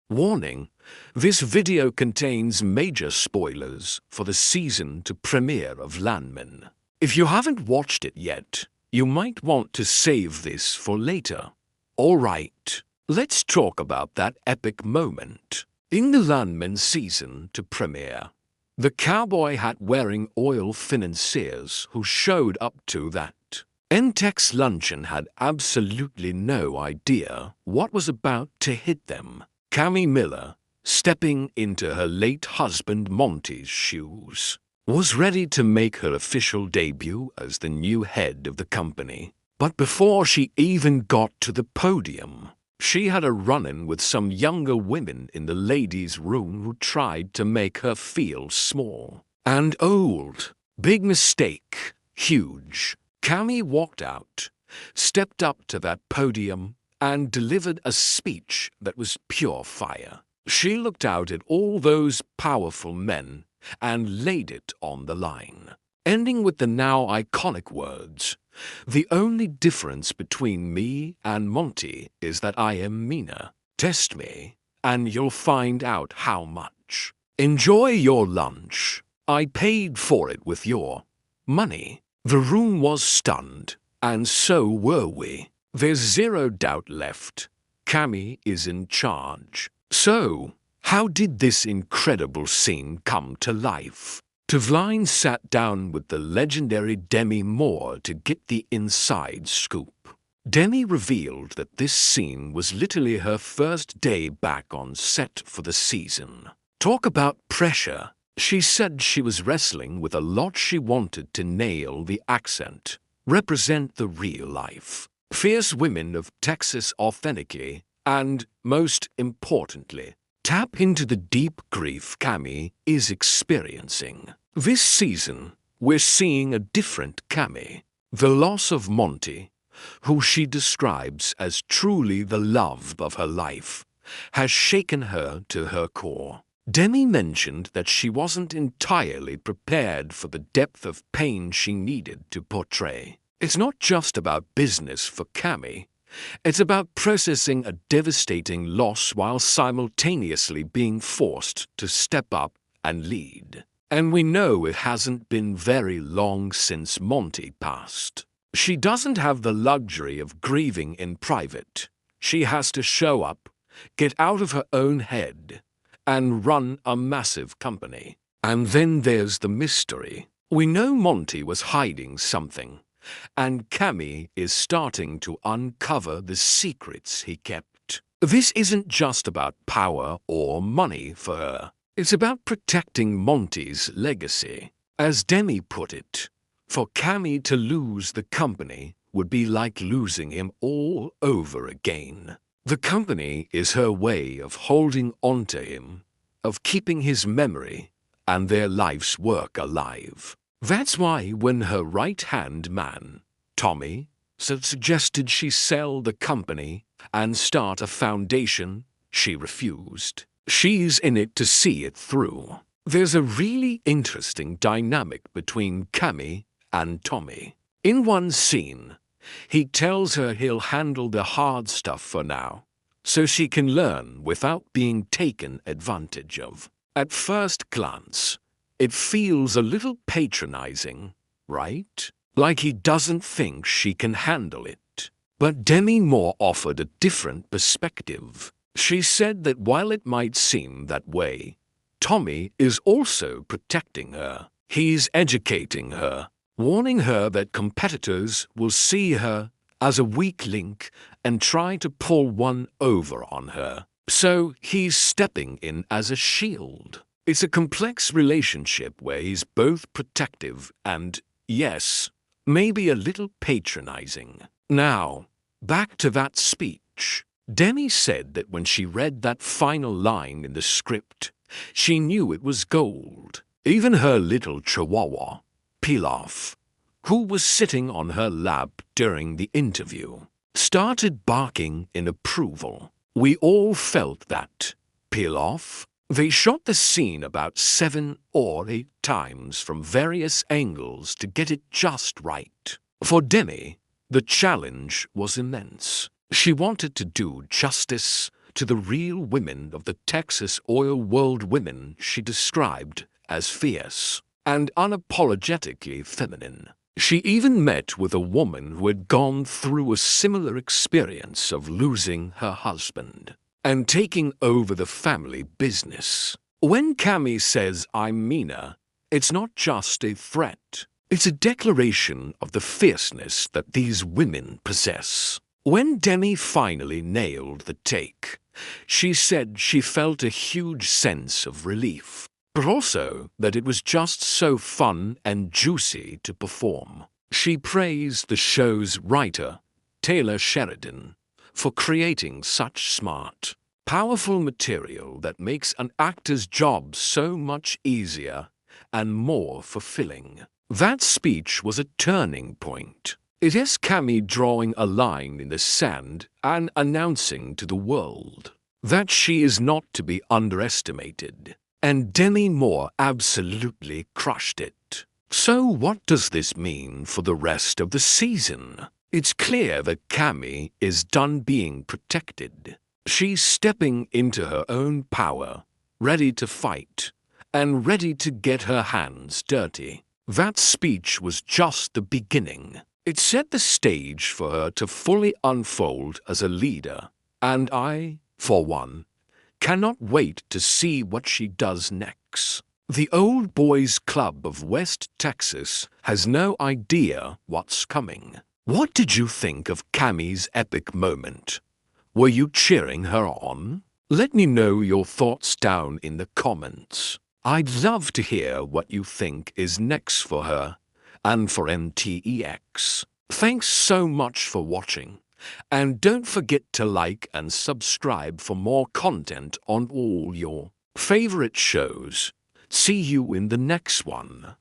Warning: this video contains major spoilers for the season to premiere of Landman. If you haven't watched it yet, you might want to save this for later. Alright, let's talk about that epic moment. In the Landman season to premiere, the cowboy hat-wearing oil financiers who showed up to that MTex luncheon had absolutely no idea what was about to hit them. Cami Miller, stepping into her late husband Monty's shoes, was ready to make her official debut as the new head of the company. But before she even got to the podium, she had a run-in with some younger women in the ladies' room who tried to make her feel small and old. Big mistake. Huge. Cami walked out, stepped up to that podium, and delivered a speech that was pure fire. She looked out at all those powerful men and laid it on the line, ending with the now iconic words, "The only difference between me and Monty is that I am meaner. Test me, and you'll find out how much. Enjoy your lunch. I paid for it with your money." The room was stunned, and so were we. There's zero doubt left. Cami is in charge. So, how did this incredible scene come to life? Tavline sat down with the legendary Demi Moore to get the inside scoop. Demi revealed that this scene was literally her first day back on set for the season. Talk about pressure. She said she was wrestling with a lot. She wanted to nail the accent, represent the real life fierce women of Texas authentically, and, most importantly, tap into the deep grief Cami is experiencing. This season, we're seeing a different Cami. The loss of Monty, who she describes as truly the love of her life, has shaken her to her core. Demi mentioned that she wasn't entirely prepared for the depth of pain she needed to portray. It's not just about business for Cami. It's about processing a devastating loss while simultaneously being forced to step up and lead. And we know it hasn't been very long since Monty passed. She doesn't have the luxury of grieving in private. She has to show up, get out of her own head, and run a massive company. And then there's the mystery. We know Monty was hiding something, and Cami is starting to uncover the secrets he kept. This isn't just about power or money for her. It's about protecting Monty's legacy. As Demi put it, for Cami to lose the company would be like losing him all over again. The company is her way of holding onto him, of keeping his memory and their life's work alive. That's why when her right-hand man, Tommy, suggested she sell the company and start a foundation, she refused. She's in it to see it through. There's a really interesting dynamic between Cami and Tommy. In one scene, he tells her he'll handle the hard stuff for now, so she can learn without being taken advantage of. At first glance, it feels a little patronizing, right? Like he doesn't think she can handle it. But Demi Moore offered a different perspective. She said that while it might seem that way, Tommy is also protecting her. He's educating her, warning her that competitors will see her as a weak link and try to pull one over on her. So he's stepping in as a shield. It's a complex relationship where he's both protective and, yes, maybe a little patronizing. Now, back to that speech. Demi said that when she read that final line in the script, she knew it was gold. Even her little chihuahua, Pilaf, who was sitting on her lap during the interview, started barking in approval. We all felt that. Pilaf. They shot the scene about 7 or 8 times from various angles to get it just right. For Demi, the challenge was immense. She wanted to do justice to the real women of the Texas oil world, women she described as fierce and unapologetically feminine. She even met with a woman who had gone through a similar experience of losing her husband and taking over the family business. When Cami says, "I'm meaner," it's not just a threat. It's a declaration of the fierceness that these women possess. When Demi finally nailed the take, she said she felt a huge sense of relief, but also that it was just so fun and juicy to perform. She praised the show's writer, Taylor Sheridan, for creating such smart, powerful material that makes an actor's job so much easier and more fulfilling. That speech was a turning point. It is Cami drawing a line in the sand and announcing to the world that she is not to be underestimated. And Demi Moore absolutely crushed it. So what does this mean for the rest of the season? It's clear that Cami is done being protected. She's stepping into her own power, ready to fight, and ready to get her hands dirty. That speech was just the beginning. It set the stage for her to fully unfold as a leader, and I, for one, cannot wait to see what she does next. The Old Boys Club of West Texas has no idea what's coming. What did you think of Cami's epic moment? Were you cheering her on? Let me know your thoughts down in the comments. I'd love to hear what you think is next for her and for MTex. Thanks so much for watching. And don't forget to like and subscribe for more content on all your favorite shows. See you in the next one.